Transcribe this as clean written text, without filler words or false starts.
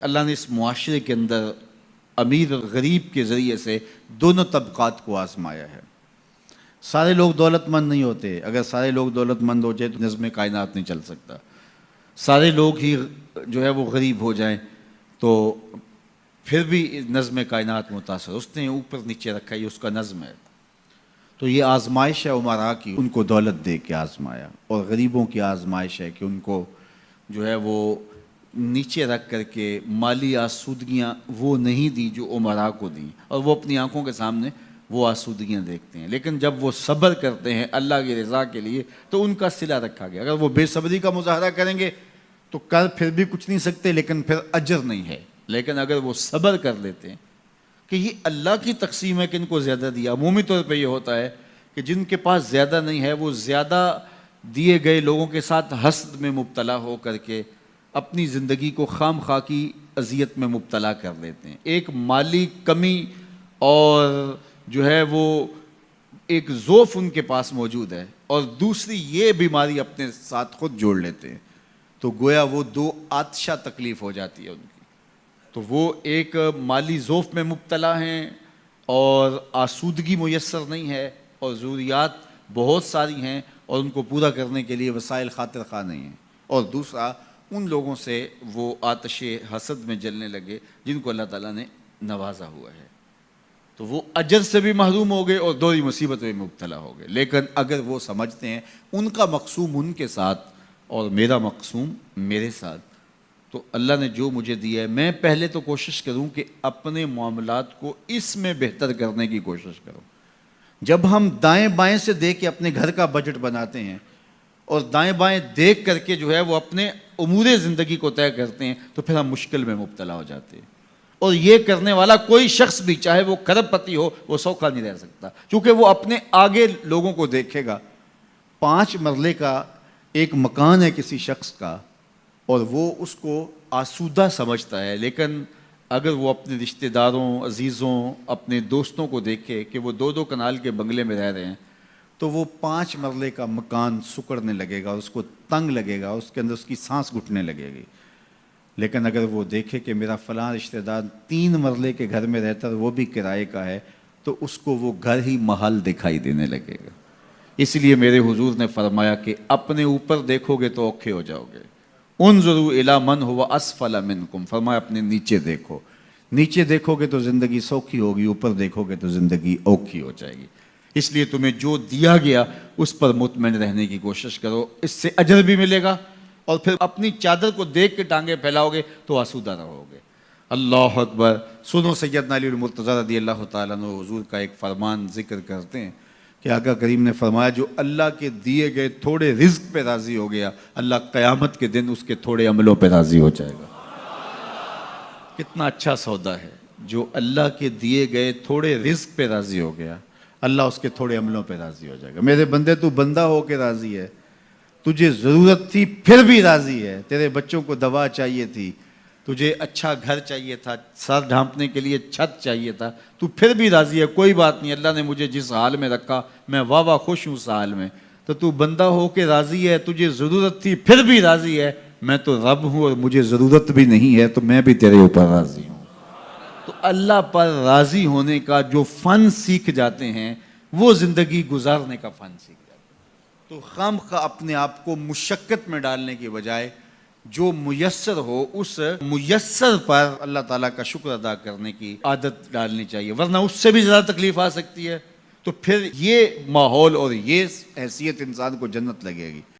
اللہ نے اس معاشرے کے اندر امیر اور غریب کے ذریعے سے دونوں طبقات کو آزمایا ہے۔ سارے لوگ دولت مند نہیں ہوتے، اگر سارے لوگ دولت مند ہو جائے تو نظم کائنات نہیں چل سکتا۔ سارے لوگ ہی جو ہے وہ غریب ہو جائیں تو پھر بھی نظم کائنات متاثر، اس نے اوپر نیچے رکھا، یہ اس کا نظم ہے۔ تو یہ آزمائش ہے امراء کی، ان کو دولت دے کے آزمایا، اور غریبوں کی آزمائش ہے کہ ان کو جو ہے وہ نیچے رکھ کر کے مالی آسودگیاں وہ نہیں دی جو امراء کو دیں، اور وہ اپنی آنکھوں کے سامنے وہ آسودگیاں دیکھتے ہیں، لیکن جب وہ صبر کرتے ہیں اللہ کی رضا کے لیے تو ان کا صلہ رکھا گیا۔ اگر وہ بے صبری کا مظاہرہ کریں گے تو کر پھر بھی کچھ نہیں سکتے، لیکن پھر اجر نہیں ہے، لیکن اگر وہ صبر کر لیتے ہیں کہ یہ اللہ کی تقسیم ہے کہ ان کو زیادہ دیا۔ عمومی طور پہ یہ ہوتا ہے کہ جن کے پاس زیادہ نہیں ہے وہ زیادہ دیے گئے لوگوں کے ساتھ حسد میں مبتلا ہو کر کے اپنی زندگی کو خام خواہ کی اذیت میں مبتلا کر لیتے ہیں۔ ایک مالی کمی اور جو ہے وہ ایک ضعف ان کے پاس موجود ہے، اور دوسری یہ بیماری اپنے ساتھ خود جوڑ لیتے ہیں، تو گویا وہ دو آتشہ تکلیف ہو جاتی ہے ان کی۔ تو وہ ایک مالی ضعف میں مبتلا ہیں اور آسودگی میسر نہیں ہے، اور ضروریات بہت ساری ہیں اور ان کو پورا کرنے کے لیے وسائل خاطر خواہ نہیں ہیں، اور دوسرا ان لوگوں سے وہ آتش حسد میں جلنے لگے جن کو اللہ تعالیٰ نے نوازا ہوا ہے، تو وہ اجر سے بھی محروم ہو گئے اور دوہری مصیبت میں مبتلا ہو گئے۔ لیکن اگر وہ سمجھتے ہیں ان کا مقسوم ان کے ساتھ اور میرا مقسوم میرے ساتھ، تو اللہ نے جو مجھے دیا ہے میں پہلے تو کوشش کروں کہ اپنے معاملات کو اس میں بہتر کرنے کی کوشش کروں۔ جب ہم دائیں بائیں سے دیکھ کے اپنے گھر کا بجٹ بناتے ہیں اور دائیں بائیں دیکھ کر کے جو ہے وہ اپنے امور زندگی کو طے کرتے ہیں تو پھر ہم مشکل میں مبتلا ہو جاتے ہیں، اور یہ کرنے والا کوئی شخص بھی چاہے وہ کروڑ پتی ہو وہ سوکھا نہیں رہ سکتا، کیونکہ وہ اپنے آگے لوگوں کو دیکھے گا۔ 5 مرلے کا ایک مکان ہے کسی شخص کا اور وہ اس کو آسودہ سمجھتا ہے، لیکن اگر وہ اپنے رشتہ داروں، عزیزوں، اپنے دوستوں کو دیکھے کہ وہ 2 کنال کے بنگلے میں رہ رہے ہیں تو وہ 5 مرلے کا مکان سکڑنے لگے گا، اس کو تنگ لگے گا، اس کے اندر اس کی سانس گھٹنے لگے گی۔ لیکن اگر وہ دیکھے کہ میرا فلاں رشتہ دار 3 مرلے کے گھر میں رہتا ہے وہ بھی کرائے کا ہے، تو اس کو وہ گھر ہی محل دکھائی دینے لگے گا۔ اس لیے میرے حضور نے فرمایا کہ اپنے اوپر دیکھو گے تو اوکھے ہو جاؤ گے۔ انظروا الی من هو اسفل منکم، فرمایا اپنے نیچے دیکھو، نیچے دیکھو گے تو زندگی سوکھی ہوگی، اوپر دیکھو گے تو زندگی اوکھی ہو جائے گی۔ اس لیے تمہیں جو دیا گیا اس پر مطمئن رہنے کی کوشش کرو، اس سے اجر بھی ملے گا، اور پھر اپنی چادر کو دیکھ کے ٹانگیں پھیلاؤ گے تو آسودہ رہو گے۔ اللہ اکبر۔ سنو سیدنا علی المرتضیٰ رضی اللہ تعالیٰ عنہ حضور کا ایک فرمان ذکر کرتے ہیں کہ آقا کریم نے فرمایا جو اللہ کے دیے گئے تھوڑے رزق پہ راضی ہو گیا، اللہ قیامت کے دن اس کے تھوڑے عملوں پہ راضی ہو جائے گا۔ کتنا اچھا سودا ہے، جو اللہ کے دیے گئے تھوڑے رزق پہ راضی ہو گیا اللہ اس کے تھوڑے عملوں پہ راضی ہو جائے گا۔ میرے بندے تو بندہ ہو کے راضی ہے، تجھے ضرورت تھی پھر بھی راضی ہے، تیرے بچوں کو دوا چاہیے تھی، تجھے اچھا گھر چاہیے تھا، سر ڈھانپنے کے لیے چھت چاہیے تھا، تو پھر بھی راضی ہے، کوئی بات نہیں، اللہ نے مجھے جس حال میں رکھا میں واہ واہ خوش ہوں اس حال میں، تو بندہ ہو کے راضی ہے، تجھے ضرورت تھی پھر بھی راضی ہے، میں تو رب ہوں اور مجھے ضرورت بھی نہیں ہے تو میں بھی تیرے اوپر راضی ہوں۔ تو اللہ پر راضی ہونے کا جو فن سیکھ جاتے ہیں وہ زندگی گزارنے کا فن سیکھ جاتے ہیں۔ تو خواہ اپنے آپ کو مشقت میں ڈالنے کی بجائے جو میسر ہو اس میسر پر اللہ تعالیٰ کا شکر ادا کرنے کی عادت ڈالنی چاہیے، ورنہ اس سے بھی زیادہ تکلیف آ سکتی ہے، تو پھر یہ ماحول اور یہ حیثیت انسان کو جنت لگے گی۔